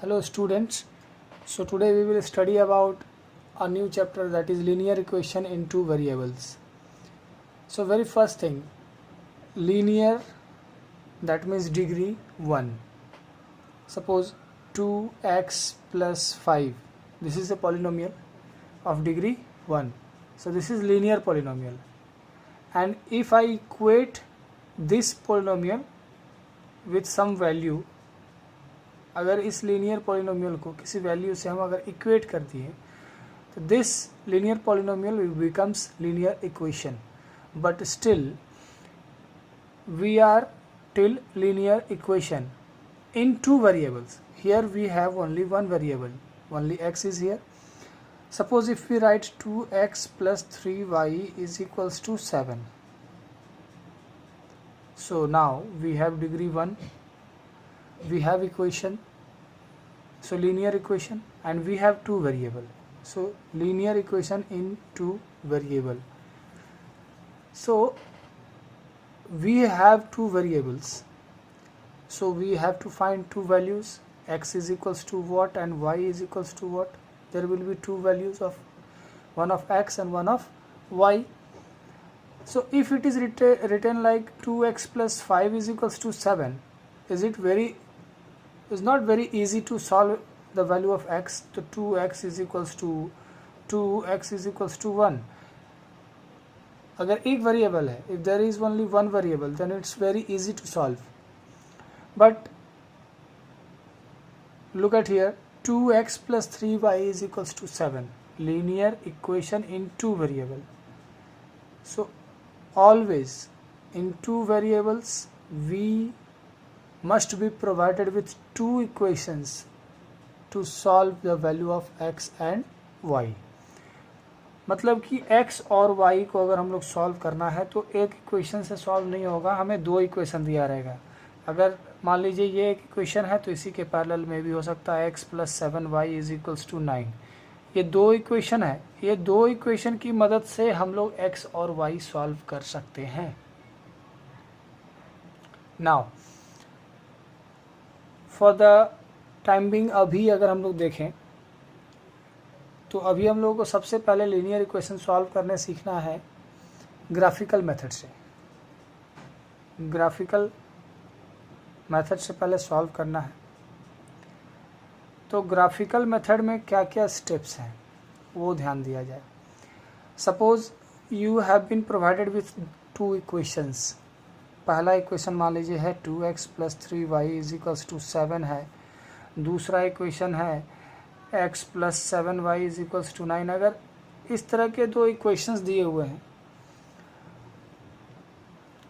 Hello students, so today we will study about a new chapter, that is linear equation in two variables. So very first thing, linear, that means degree 1. Suppose 2x plus 5, this is a polynomial of degree 1. So this is linear polynomial, and if I equate this polynomial with some value, अगर इस linear polynomial को किसी value से हम अगर equate कर दिए तो this linear polynomial becomes linear equation, but still we are till linear equation in two variables. Here we have only one variable, only x is here. Suppose if we write 2x plus 3y is equals to 7. So now we have degree 1, we have equation, so linear equation, and we have two variable, so linear equation in two variable. So we have two variables, so we have to find two values, x is equals to what and y is equals to what. There will be two values of one of x and one of y. So if it is written like 2x plus 5 is equals to 7, is not very easy to solve the value of x. So 2x is equals to 1. अगर एक variable है, if there is only one variable, then it's very easy to solve. But look at here, 2x plus 3y is equals to 7, linear equation in two variable. So always in two variables we must be provided with two equations to solve the value of x and y. मतलब कि x और y को अगर हम लोग solve करना है तो एक इक्वेशन से सॉल्व नहीं होगा, हमें दो इक्वेशन दिया रहेगा. अगर मान लीजिए ये एक इक्वेशन है तो इसी के पैरेलल में भी हो सकता है x plus 7y is equals to 9. ये दो इक्वेशन है, ये दो इक्वेशन की मदद से हम लोग x और y सॉल्व कर सकते हैं. Now for the time being अभी अगर हम लोग देखें तो अभी हम लोगों को सबसे पहले लीनियर इक्वेशन सॉल्व करने सीखना है ग्राफिकल मेथड से. ग्राफिकल मेथड से पहले सॉल्व करना है. तो ग्राफिकल मेथड में क्या क्या स्टेप्स हैं वो ध्यान दिया जाए. Suppose you have been provided with two equations. पहला इक्वेशन मान लीजिए है 2x plus 3y is equals to 7 है. दूसरा इक्वेशन है x plus 7y is equals to 9. अगर इस तरह के दो इक्वेशंस दिए हुए हैं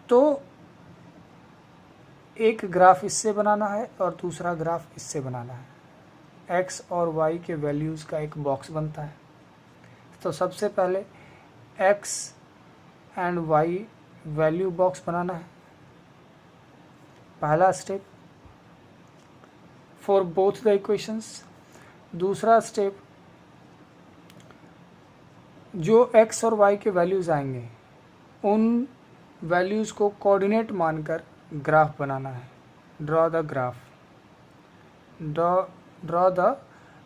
तो एक ग्राफ इससे बनाना है और दूसरा ग्राफ इससे बनाना है. x और y के वैल्यूज़ का एक बॉक्स बनता है. तो सबसे पहले x and y value box बनाना है, पहला step for both the equations. दूसरा स्टेप, जो x और y के वैल्यूज़ आएंगे उन वैल्यूज़ को कोऑर्डिनेट मानकर ग्राफ बनाना है. Draw the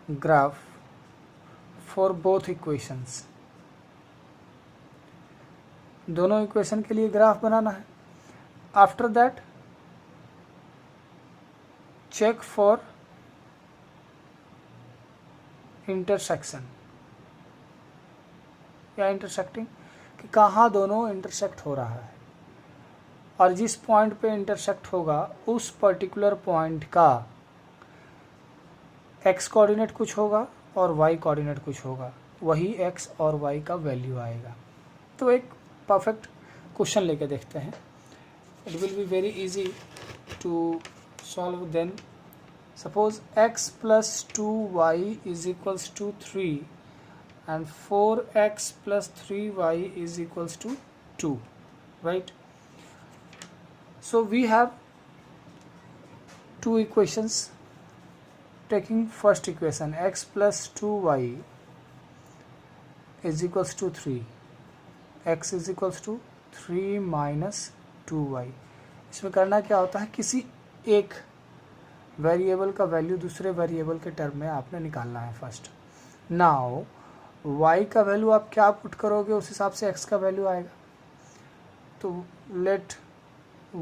graph for both equations. दोनों इक्वेशन के लिए ग्राफ बनाना है. After that check for intersection या इंटरसेक्टिंग, कि कहाँ दोनों इंटरसेक्ट हो रहा है, और जिस पॉइंट पे इंटरसेक्ट होगा उस पर्टिकुलर पॉइंट का x कोऑर्डिनेट कुछ होगा और y कोऑर्डिनेट कुछ होगा, वही x और y का वैल्यू आएगा. तो एक परफेक्ट क्वेश्चन लेके देखते हैं. It will be very easy to solve. Then suppose x plus 2y is equals to 3 and 4x plus 3y is equals to 2, right? So we have two equations. Taking first equation, x plus 2y is equals to 3, x is equals to 3 minus 2y. इसमें करना क्या होता है, किसी एक variable का value दूसरे variable के टर्म में आपने निकालना है फर्स्ट। नाउ y का वैल्यू आप क्या पुट करोगे उस हिसाब से x का वैल्यू आएगा। तो let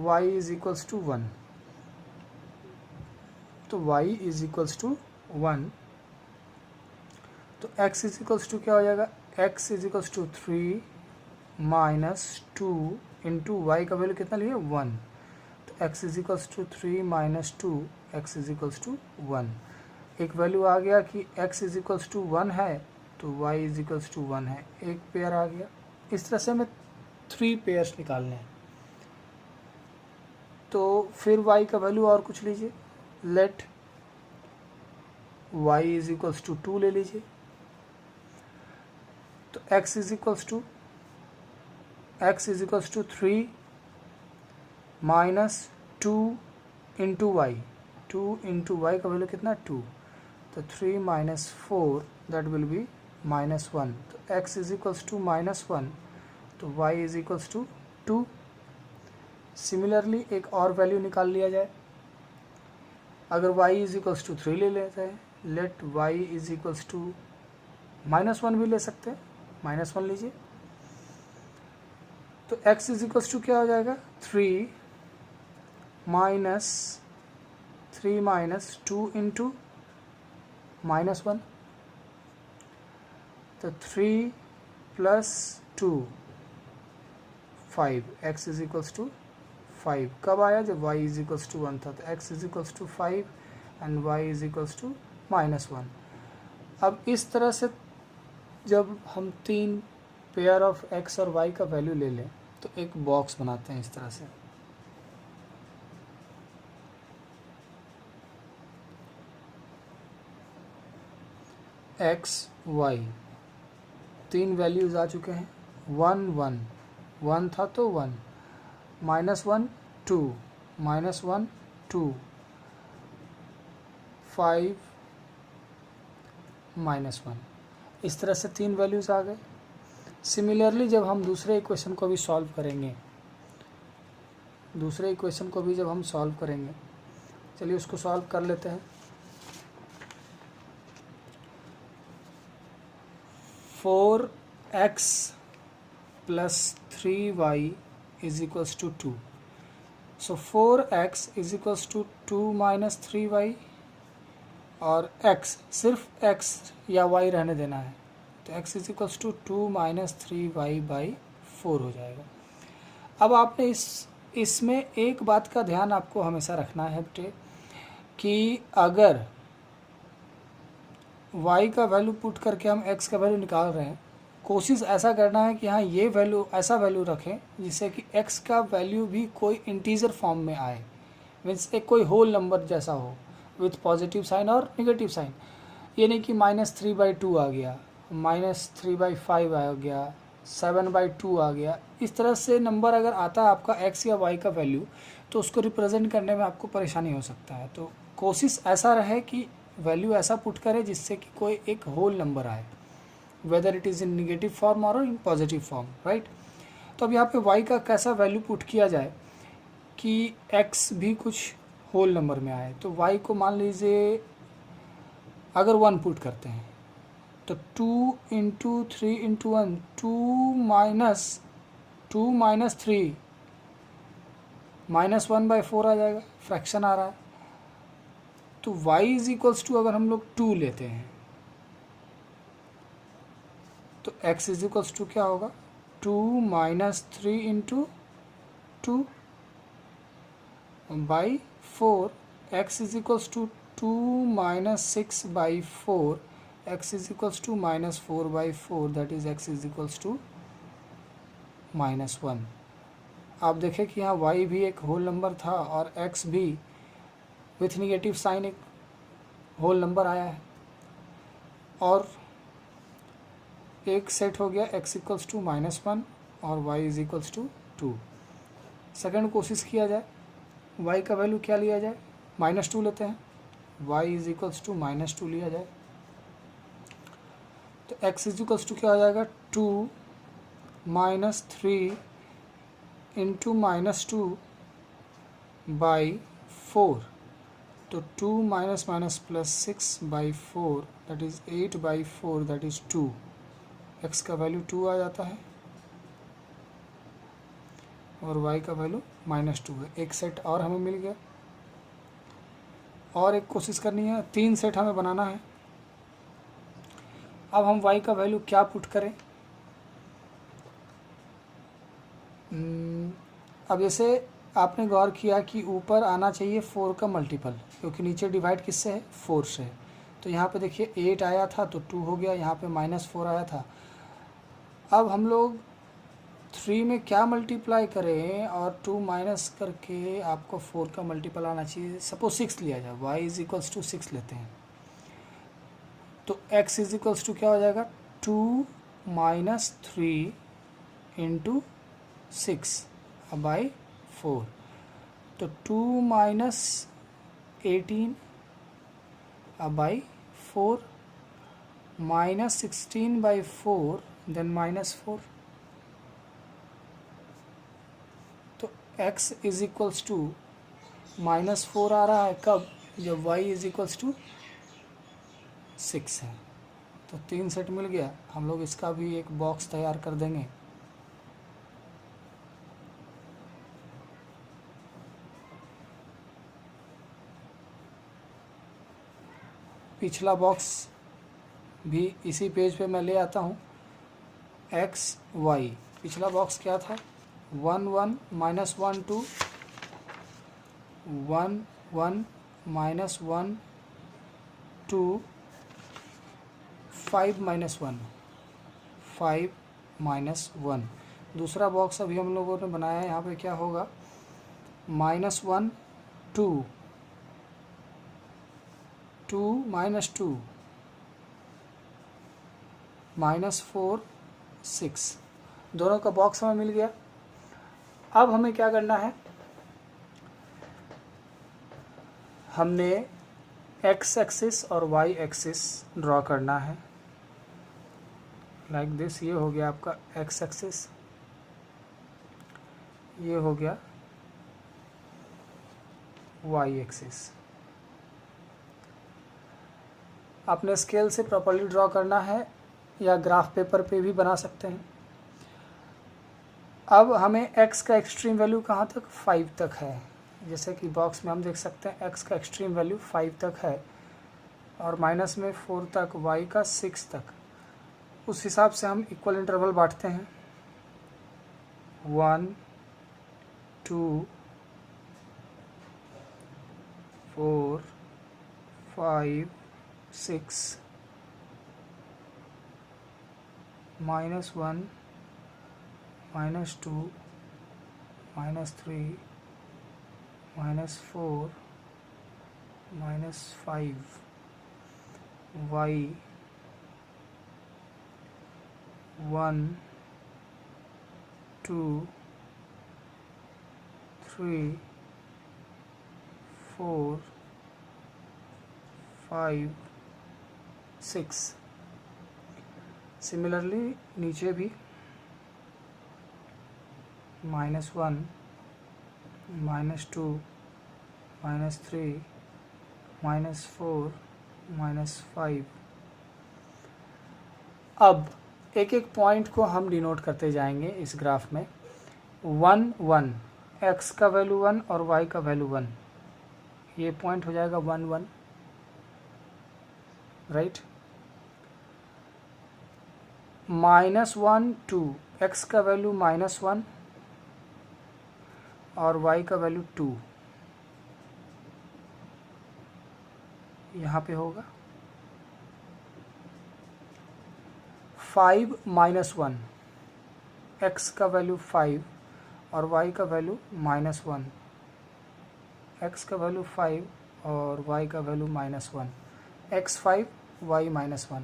y is equals to 1, तो y इज इक्वल्स टू 1, तो x इज इक्वल्स टू क्या हो जाएगा, x is equals to 3 minus 2 into y का वैल्यू कितना लिए 1, तो x is equals to 3 minus 2, x is equals to 1। एक वैल्यू आ गया कि x इज इक्वल्स टू 1 है तो y इज इक्वल्स टू 1 है, एक पेयर आ गया। इस तरह से हमें 3 पेयर्स निकालने हैं। तो फिर y का वैल्यू और कुछ लीजिए, let y is equals to 2 ले लीजिए, तो x is equals to 3 minus 2 into y, 2 into y का वैल्यू कितना 2, तो 3 minus 4 that will be minus 1, तो x is equals to minus 1, तो y is equals to 2। Similarly एक और वैल्यू निकाल लिया जाए, अगर y इज इक्वल्स टू 3 ले लेते हैं, let y is equals to minus 1 भी ले सकते हैं, माइनस 1 लीजिए, तो x इज इक्वल्स टू क्या हो जाएगा 3 माइनस 2 इंटू माइनस 1, तो 3 plus 2 5, x is equals to 5 कब आया, जब y इज इक्वल्स टू 1 था, तो x is equals to 5 and y is equals to minus 1। अब इस तरह से जब हम 3 पेयर ऑफ x और y का वैल्यू ले लें तो एक बॉक्स बनाते हैं इस तरह से। x y 3 वैल्यूज आ चुके हैं, 1 1 1 था तो 1, माइनस 1 2, माइनस 1 2, 5 माइनस 1, इस तरह से 3 वैल्यूज आ गए। सिमिलरली जब हम दूसरे इक्वेशन को भी सॉल्व करेंगे, जब हम सॉल्व करेंगे, चलिए उसको सॉल्व कर लेते हैं। 4x plus 3y is equals to 2, so 4x is equals to 2 minus 3y, और x सिर्फ x या y रहने देना है, तो x is equals to 2 minus 3y by 4 हो जाएगा। अब आपने इसमें एक बात का ध्यान आपको हमेशा रखना है बेटे, कि अगर y का वैल्यू पुट करके हम x का वैल्यू निकाल रहे हैं, कोशिश ऐसा करना है कि हाँ ये वैल्यू ऐसा वैल्यू रखें जिससे कि x का वैल्यू भी कोई इंटीजर फॉर्म में आए, मीन्स एक कोई होल नंबर जैसा हो विथ पॉजिटिव साइन और निगेटिव साइन। ये नहीं कि -3/2 आ गया, -3/5 आ गया, 7/2 आ गया, इस तरह से नंबर अगर आता है आपका x या y का वैल्यू तो उसको रिप्रेजेंट करने में आपको परेशानी हो सकता है। तो कोशिश ऐसा रहे कि वैल्यू ऐसा पुट करें जिससे कि कोई एक होल नंबर आए, whether it is in negative form और इन पॉजिटिव फॉर्म, राइट। तो अब यहाँ पे y का कैसा वैल्यू पुट किया जाए कि x भी कुछ होल नंबर में आए। तो y को मान लीजिए अगर 1 पुट करते हैं तो 2 इंटू 3 इंटू 1, 2 माइनस 3 -1/4 आ जाएगा, फ्रैक्शन आ रहा है। तो y इज इक्वल्स टू अगर हम लोग 2 लेते हैं तो x इज इक्वल्स टू क्या होगा, 2 minus 3 into 2 by 4, x is equals to 2 minus 6/4, x is equals to -4/4, that is x is equals to -1। आप देखें कि यहाँ y भी एक होल नंबर था और x भी विथ निगेटिव साइन एक होल नंबर आया है, और एक सेट हो गया x इक्वल्स टू -1 और y is equals to 2। Second कोशिश किया जाए, y का वैल्यू क्या लिया जाए, -2 लेते हैं, y इज इक्वल्स टू -2 लिया जाए, तो x इज इक्वल्स टू क्या हो जाएगा, 2 माइनस 3 इंटू -2 बाई 4, तो 2 minus minus plus 6/4 that is 8/4 that is 2। x का वैल्यू 2 आ जाता है और y का वैल्यू -2 है। एक सेट और हमें मिल गया। और एक कोशिश करनी है, 3 सेट हमें बनाना है। अब हम y का वैल्यू क्या पुट करें? अब जैसे आपने गौर किया कि ऊपर आना चाहिए 4 का मल्टीपल, क्योंकि नीचे डिवाइड किससे है? 4 से। तो यहाँ पे देखिए 8 आया था तो 2 हो गया, यहाँ पे -4 आया था। अब हम लोग 3 में क्या मल्टीप्लाई करें और 2 माइनस करके आपको 4 का मल्टीपल आना चाहिए। सपोज 6 लिया जाए, y इज इक्वल्स टू 6 लेते हैं, तो x इज इक्वल्स टू क्या हो जाएगा? 2 माइनस 3 इंटू 6/4। तो 2 माइनस 18/4 माइनस 16/4 देन -4। तो x इज इक्वल्स टू -4 आ रहा है कब? जब y इज इक्वल्स टू 6 है। तो 3 सेट मिल गया। हम लोग इसका भी एक बॉक्स तैयार कर देंगे। पिछला बॉक्स भी इसी पेज पे मैं ले आता हूँ। x y पिछला बॉक्स क्या था? 1 1 -1 2 1 1 -1 2 5 -1 5 -1। दूसरा बॉक्स अभी हम लोगों ने बनाया है। यहाँ पे क्या होगा? -1 2 2 -2 -4 6। दोनों का बॉक्स हमें मिल गया। अब हमें क्या करना है? हमने x एक्सिस और y एक्सिस ड्रॉ करना है। Like this. ये हो गया आपका x एक्सिस, ये हो गया y एक्सिस। आपने स्केल से प्रॉपर्ली ड्रॉ करना है या ग्राफ पेपर पे भी बना सकते हैं। अब हमें x का एक्सट्रीम वैल्यू कहाँ तक? 5 तक है। जैसे कि बॉक्स में हम देख सकते हैं x का एक्सट्रीम वैल्यू 5 तक है और माइनस में 4 तक, y का 6 तक। उस हिसाब से हम इक्वल इंटरवल बांटते हैं। 1 2 4 5 6 -1 -2 -3 -4 -5 y 1 2 3 4 5 6। सिमिलरली नीचे भी -1 -2 -3 -4 -5। अब एक एक पॉइंट को हम डिनोट करते जाएंगे इस ग्राफ में। 1 1 x का वैल्यू 1 और y का वैल्यू 1, ये पॉइंट हो जाएगा 1 1, राइट। -1 2 x का वैल्यू -1 और y का वैल्यू 2, यहाँ पे होगा। 5 -1 x का वैल्यू 5 और y का वैल्यू -1, x का वैल्यू 5 और y का वैल्यू -1, x 5 y -1।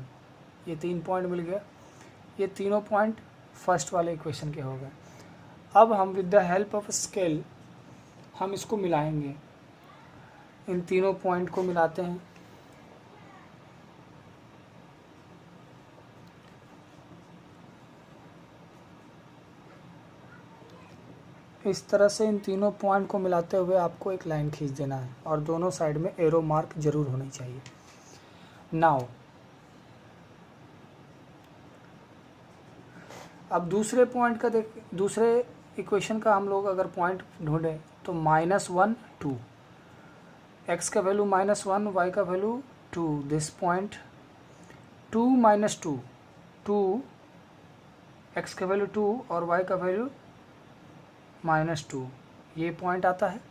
ये 3 पॉइंट मिल गया। ये तीनों पॉइंट फर्स्ट वाले इक्वेशन के हो गए। अब हम with the help of scale हम इसको मिलाएंगे। इन तीनों पॉइंट को मिलाते हैं। इस तरह से इन तीनों पॉइंट को मिलाते हुए आपको एक लाइन खींच देना है और दोनों साइड में एरो मार्क जरूर होनी चाहिए। नाउ अब दूसरे पॉइंट का दूसरे इक्वेशन का हम लोग अगर पॉइंट ढूंढें तो -1 2, x का वैल्यू -1, y का वैल्यू 2, दिस पॉइंट 2 - 2 2, x का वैल्यू 2 और y का वैल्यू -2, ये पॉइंट आता है।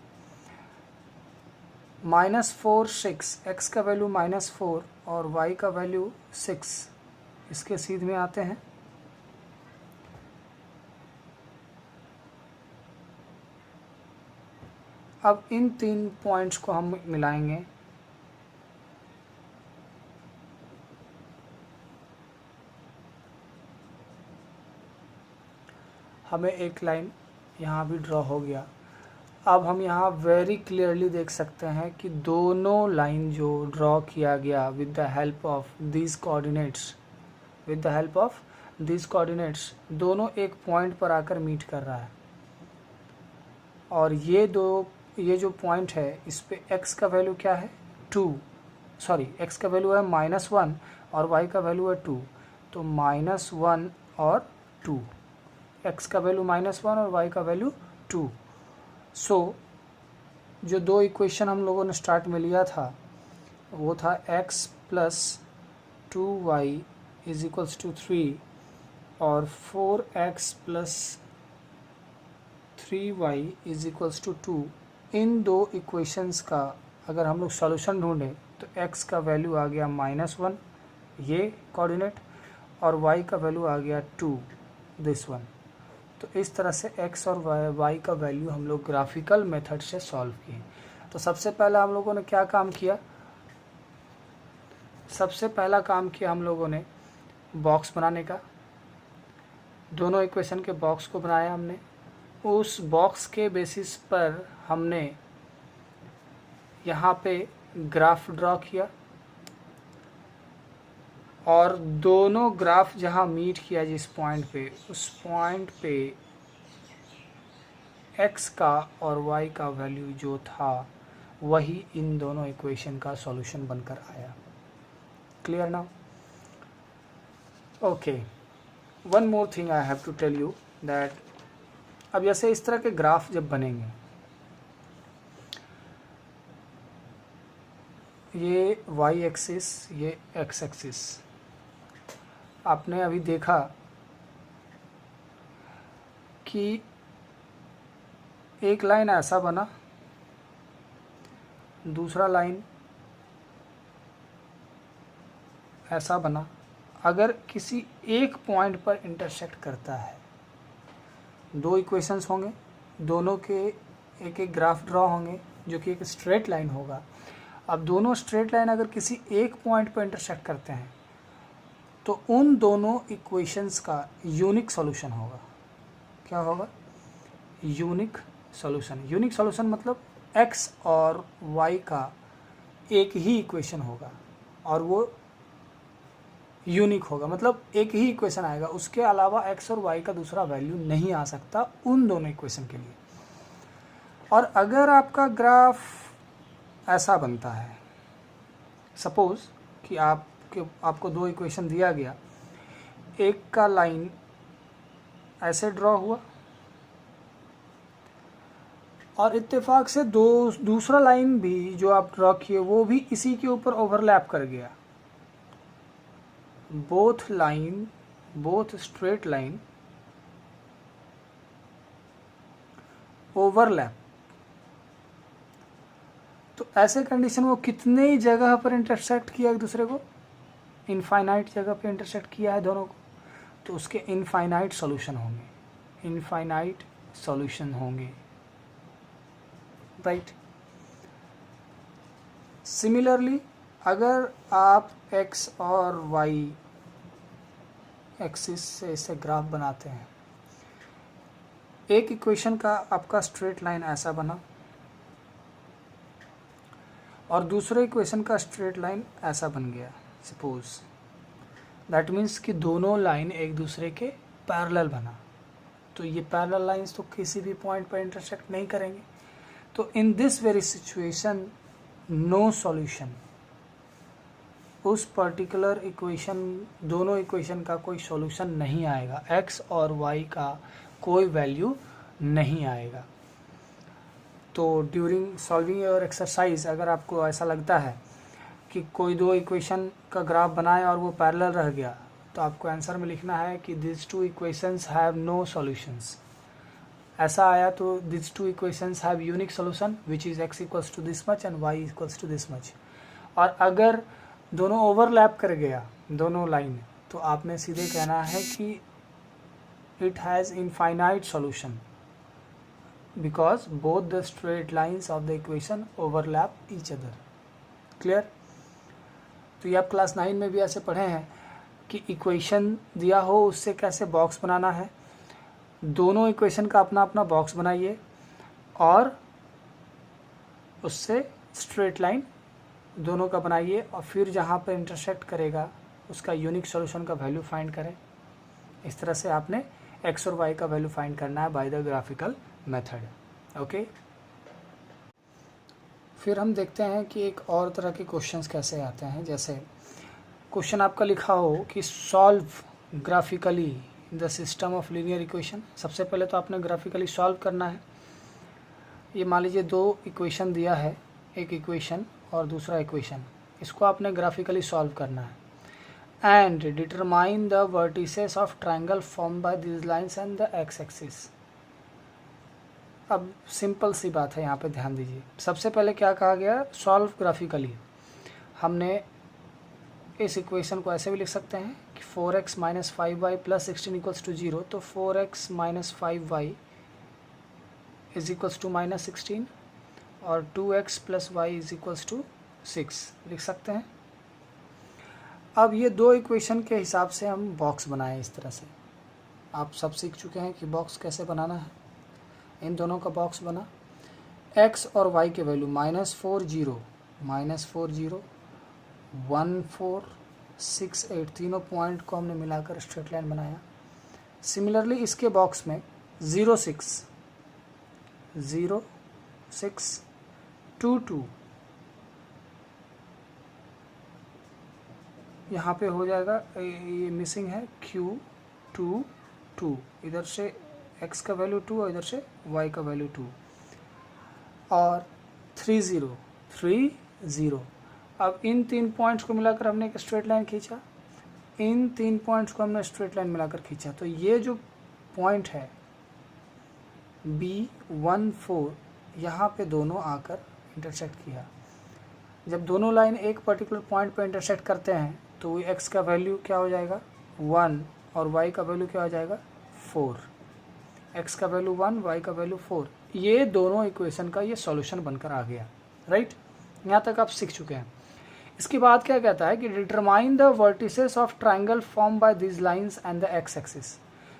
-4 6, x का वैल्यू -4 और y का वैल्यू 6, इसके सीध में आते हैं। अब इन तीन पॉइंट्स को हम मिलाएंगे। हमें एक लाइन यहाँ भी ड्रॉ हो गया। अब हम यहाँ वेरी क्लियरली देख सकते हैं कि दोनों लाइन जो ड्रॉ किया गया with the help of these coordinates, दोनों एक पॉइंट पर आकर मीट कर रहा है। और ये जो पॉइंट है इस पे x का वैल्यू क्या है 2, सॉरी x का वैल्यू है -1 और y का वैल्यू है 2, तो -1 और 2, x का वैल्यू -1 और y का वैल्यू 2। सो जो दो इक्वेशन हम लोगों ने स्टार्ट में लिया था वो था x + 2y = 3 और 4x + 3y = 2। इन दो इक्वेशंस का अगर हम लोग सॉल्यूशन ढूंढें तो x का वैल्यू आ गया -1, ये कोऑर्डिनेट, और y का वैल्यू आ गया 2, दिस वन। तो इस तरह से x और y का वैल्यू हम लोग ग्राफिकल मेथड से सॉल्व किए। तो सबसे पहला हम लोगों ने क्या काम किया? सबसे पहला काम किया हम लोगों ने बॉक्स बनाने का। दोनों इक्वेशन के बॉक्स को बनाया हमने। उस बॉक्स के बेसिस पर हमने यहाँ पे ग्राफ ड्रॉ किया और दोनों ग्राफ जहाँ मीट किया जिस पॉइंट पे, उस पॉइंट पे x का और y का वैल्यू जो था वही इन दोनों इक्वेशन का सॉल्यूशन बनकर आया। Clear now? Okay, one more thing I have to tell you that अब जैसे इस तरह के ग्राफ जब बनेंगे, ये y एक्सिस, ये x एक्सिस, आपने अभी देखा कि एक लाइन ऐसा बना, दूसरा लाइन ऐसा बना। अगर किसी एक पॉइंट पर इंटरसेक्ट करता है, दो इक्वेशंस होंगे, दोनों के एक एक ग्राफ ड्रॉ होंगे जो कि एक स्ट्रेट लाइन होगा। अब दोनों स्ट्रेट लाइन अगर किसी एक पॉइंट पर इंटरसेक्ट करते हैं तो उन दोनों इक्वेशंस का यूनिक सॉल्यूशन होगा। क्या होगा? Unique solution. यूनिक सॉल्यूशन मतलब x और y का एक ही इक्वेशन होगा और वो यूनिक होगा, मतलब एक ही इक्वेशन आएगा, उसके अलावा x और y का दूसरा वैल्यू नहीं आ सकता उन दोनों इक्वेशन के लिए। और अगर आपका ग्राफ ऐसा बनता है, सपोज कि आपको दो इक्वेशन दिया गया, एक का लाइन ऐसे ड्रॉ हुआ और इत्तेफाक से दूसरा लाइन भी जो आप ड्रॉ किए वो भी इसी के ऊपर ओवरलैप कर गया। बोथ स्ट्रेट लाइन ओवरलैप, तो ऐसे कंडीशन वो कितने जगह पर इंटरसेक्ट किया एक दूसरे को? इनफाइनाइट जगह पे इंटरसेक्ट किया है दोनों को, तो उसके इनफाइनाइट सॉल्यूशन होंगे, राइट। सिमिलरली अगर आप x और y एक्सिस से इसे ग्राफ बनाते हैं, एक इक्वेशन का आपका स्ट्रेट लाइन ऐसा बना और दूसरे इक्वेशन का स्ट्रेट लाइन ऐसा बन गया, सपोज दैट मीन्स कि दोनों लाइन एक दूसरे के पैरेलल बना। तो ये पैरेलल लाइंस तो किसी भी पॉइंट पर इंटरसेक्ट नहीं करेंगे। तो in this very situation no solution, उस पर्टिकुलर इक्वेशन, दोनों इक्वेशन का कोई सॉल्यूशन नहीं आएगा, x और y का कोई वैल्यू नहीं आएगा। तो ड्यूरिंग सॉल्विंग योर एक्सरसाइज अगर आपको ऐसा लगता है कि कोई दो इक्वेशन का ग्राफ बनाए और वो पैरेलल रह गया, तो आपको आंसर में लिखना है कि this two equations have no solutions. ऐसा आया तो this two equations have unique solution which is x equals to this much and y equals to this much. और अगर दोनों ओवरलैप कर गया दोनों लाइन, तो आपने सीधे कहना है कि it has infinite solution because both the straight lines of the equation overlap each other. Clear? तो ये आप क्लास 9 में भी ऐसे पढ़े हैं कि इक्वेशन दिया हो उससे कैसे बॉक्स बनाना है। दोनों इक्वेशन का अपना अपना बॉक्स बनाइए और उससे स्ट्रेट लाइन दोनों का बनाइए और फिर जहाँ पर इंटरसेक्ट करेगा उसका यूनिक सॉल्यूशन का वैल्यू फाइंड करें। इस तरह से आपने x और y का वैल्यू फाइंड करना है by the graphical method. Okay, फिर हम देखते हैं कि एक और तरह के क्वेश्चंस कैसे आते हैं। जैसे क्वेश्चन आपका लिखा हो कि solve graphically the system of linear equation. सबसे पहले तो आपने ग्राफिकली सॉल्व करना है। ये मान लीजिए दो इक्वेशन दिया है, एक इक्वेशन और दूसरा इक्वेशन, इसको आपने ग्राफिकली सॉल्व करना है। And determine the vertices of triangle form by this lines and the x axis. अब सिंपल सी बात है, यहाँ पे ध्यान दीजिए। सबसे पहले क्या कहा गया, सॉल्व ग्राफिकली। हमने इस इक्वेशन को ऐसे भी लिख सकते हैं कि 4x minus 5y plus 16 equals to 0। तो 4x minus 5y is equals to minus 16 और 2x plus y is equals to 6 लिख सकते हैं। अब ये दो इक्वेशन के हिसाब से हम बॉक्स बनाएं इस तरह से। आप सब सीख चुके हैं कि बॉक्स कैसे बनाना है। इन दोनों का बॉक्स बना, x और y के वैल्यू -4 0 1 4 6 8 तीनों पॉइंट को हमने मिलाकर स्ट्रेट लाइन बनाया। सिमिलरली इसके बॉक्स में 0 6 2 2 यहाँ पे हो जाएगा, ये मिसिंग है Q 2 2, इधर से x का वैल्यू 2 और इधर से y का वैल्यू 2 और 3 0 3 0। अब इन तीन पॉइंट्स को मिलाकर हमने एक स्ट्रेट लाइन खींचा, इन तीन पॉइंट्स को हमने स्ट्रेट लाइन मिलाकर खींचा। तो ये जो पॉइंट है B1 4, यहाँ पे दोनों आकर इंटरसेक्ट किया। जब दोनों लाइन एक पर्टिकुलर पॉइंट पे इंटरसेक्ट करते हैं तो x का वैल्यू क्या हो जाएगा 1 और y का वैल्यू क्या हो जाएगा 4। x का वैल्यू 1, y का वैल्यू 4। ये दोनों इक्वेशन का ये सॉल्यूशन बनकर आ गया। राइट, यहाँ तक आप सीख चुके हैं। इसके बाद क्या कहता है कि determine the vertices of triangle form by this lines and the x axis.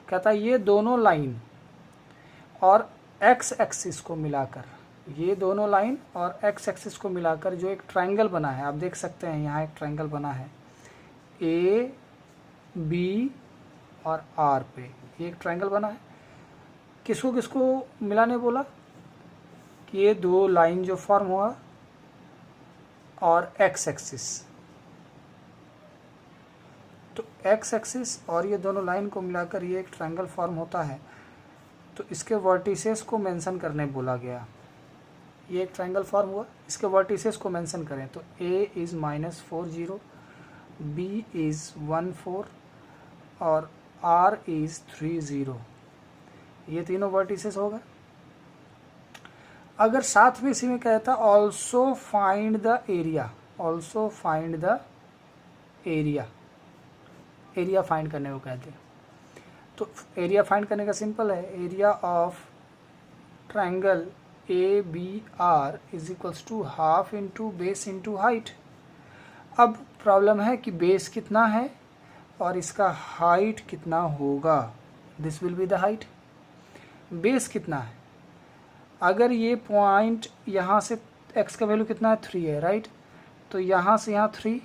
कहता है ये दोनों लाइन और एक्स एक्सिस को मिलाकर, ये दोनों लाइन और एक्स एक्सिस को मिलाकर जो एक ट्रायंगल बना है, आप देख सकते हैं यहाँ एक ट्रायंगल बना है ए बी और आर पे, ये एक ट्रायंगल बना है। किसको किसको मिलाने बोला कि ये दो लाइन जो फॉर्म हुआ और एक्स एक्सिस, तो एक्स एक्सिस और ये दोनों लाइन को मिलाकर ये एक ट्रायंगल फॉर्म होता है। तो इसके वर्टिसेस को मेंशन करने बोला गया। ये एक ट्रायंगल फॉर्म हुआ, इसके वर्टिसेस को मेंशन करें। तो A इज़ -4 0, B इज़ 1 4 और R इज़ 3 0। ये तीनों वर्टिसेस हो गए। अगर साथ में इसी में कहता also find the area, also find the area, area find करने को कहते हैं। तो एरिया फाइंड करने का सिंपल है, area of triangle A B R is equals to half into base into height. अब प्रॉब्लम है कि बेस कितना है और इसका हाइट कितना होगा। This will be the height. Base कितना है, अगर ये पॉइंट यहाँ से x का वैल्यू कितना है 3 है, राइट। तो यहाँ से यहाँ 3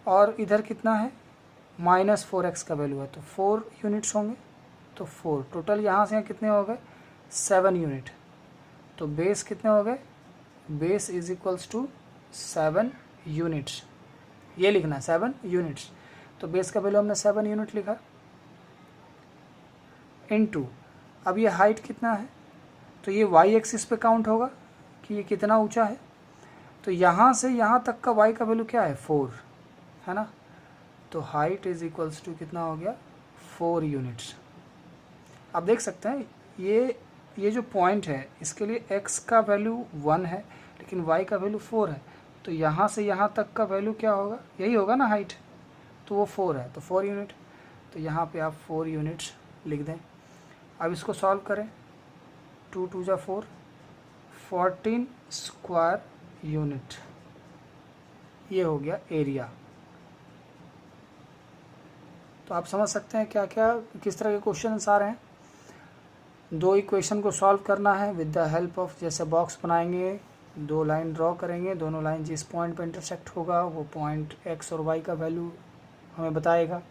और इधर कितना है -4x का वैल्यू है, तो 4 यूनिट्स होंगे। तो 4, टोटल यहाँ से कितने हो गए 7 यूनिट। तो बेस कितने हो गए, base is equals to 7 units, ये लिखना 7 यूनिट्स। तो बेस का वैल्यू हमने 7 यूनिट लिखा इनटू, अब ये हाइट कितना है, तो ये वाई एक्सिस पे काउंट होगा कि ये कितना ऊंचा है। तो यहाँ से यहाँ तक का वाई का वैल्यू क्या है 4 है ना। तो हाइट इज इक्वल्स टू कितना हो गया 4 यूनिट्स। आप देख सकते हैं ये जो पॉइंट है इसके लिए x का वैल्यू 1 है लेकिन y का वैल्यू 4 है। तो यहाँ से यहाँ तक का वैल्यू क्या होगा, यही होगा ना हाइट, तो वो 4 है, तो 4 यूनिट। तो यहाँ पे आप 4 यूनिट्स लिख दें। अब इसको सॉल्व करें, 2 2 जा 4, 14 स्क्वायर यूनिट, ये हो गया एरिया। तो आप समझ सकते हैं क्या क्या किस तरह के क्वेश्चन आ रहे हैं। 2 इक्वेशन को सॉल्व करना है विद द हेल्प ऑफ, जैसे बॉक्स बनाएंगे, 2 लाइन ड्रॉ करेंगे, दोनों लाइन जिस पॉइंट पर इंटरसेक्ट होगा वो पॉइंट x और y का वैल्यू हमें बताएगा।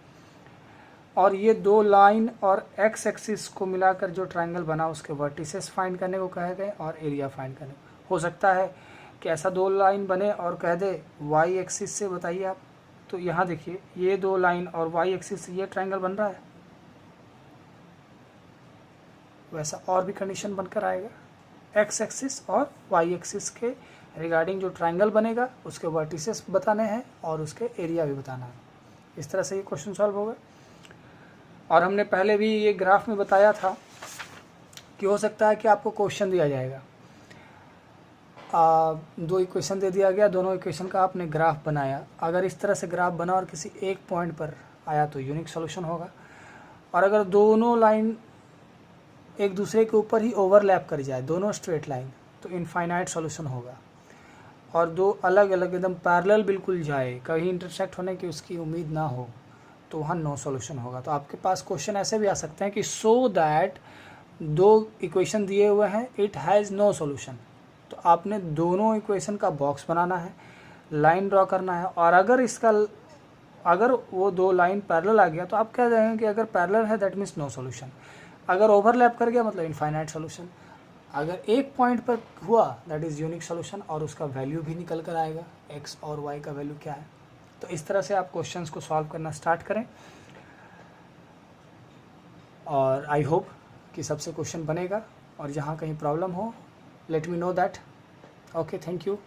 और ये 2 लाइन और x एक्सिस को मिलाकर जो ट्रायंगल बना उसके वर्टिसेस फाइंड करने को कहे गए और एरिया फाइंड करने को। हो सकता है कि ऐसा 2 लाइन बने और कह दे y एक्सिस से बताइए आप, तो यहाँ देखिए ये 2 लाइन और y एक्सिस से ये ट्रायंगल बन रहा है, वैसा और भी कंडीशन बनकर आएगा। x एक्सिस और y एक्सिस के रिगार्डिंग जो ट्रायंगल बनेगा उसके वर्टिसेस बताने हैं और उसके एरिया भी बताना है। इस तरह से ये क्वेश्चन सॉल्व होगा। और हमने पहले भी ये ग्राफ में बताया था कि हो सकता है कि आपको क्वेश्चन दिया जाएगा, 2 इक्वेशन दे दिया गया, दोनों इक्वेशन का आपने ग्राफ बनाया। अगर इस तरह से ग्राफ बना और किसी एक पॉइंट पर आया तो यूनिक सॉल्यूशन होगा। और अगर दोनों लाइन एक दूसरे के ऊपर ही ओवरलैप कर जाए, दोनों स्ट्रेट लाइन, तो इनफाइनाइट सॉल्यूशन होगा। और 2 अलग अलग एकदम पैरेलल बिल्कुल जाए, कहीं इंटरसेक्ट होने की उसकी उम्मीद ना हो, तो वहाँ नो सॉल्यूशन होगा। तो आपके पास क्वेश्चन ऐसे भी आ सकते हैं कि सो दैट 2 इक्वेशन दिए हुए हैं, इट हैज़ नो सॉल्यूशन। तो आपने दोनों इक्वेशन का बॉक्स बनाना है, लाइन ड्रॉ करना है, और अगर वो 2 लाइन पैरेलल आ गया तो आप कह देंगे कि अगर पैरेलल है दैट मीन्स नो सॉल्यूशन, अगर ओवरलैप कर गया मतलब इनफाइनाइट सॉल्यूशन, अगर एक पॉइंट पर हुआ दैट इज़ यूनिक सॉल्यूशन और उसका वैल्यू भी निकल कर आएगा, x और y का वैल्यू क्या है। तो इस तरह से आप क्वेश्चंस को सॉल्व करना स्टार्ट करें और आई होप कि सबसे क्वेश्चन बनेगा। और जहाँ कहीं प्रॉब्लम हो let me know that. Okay, thank you.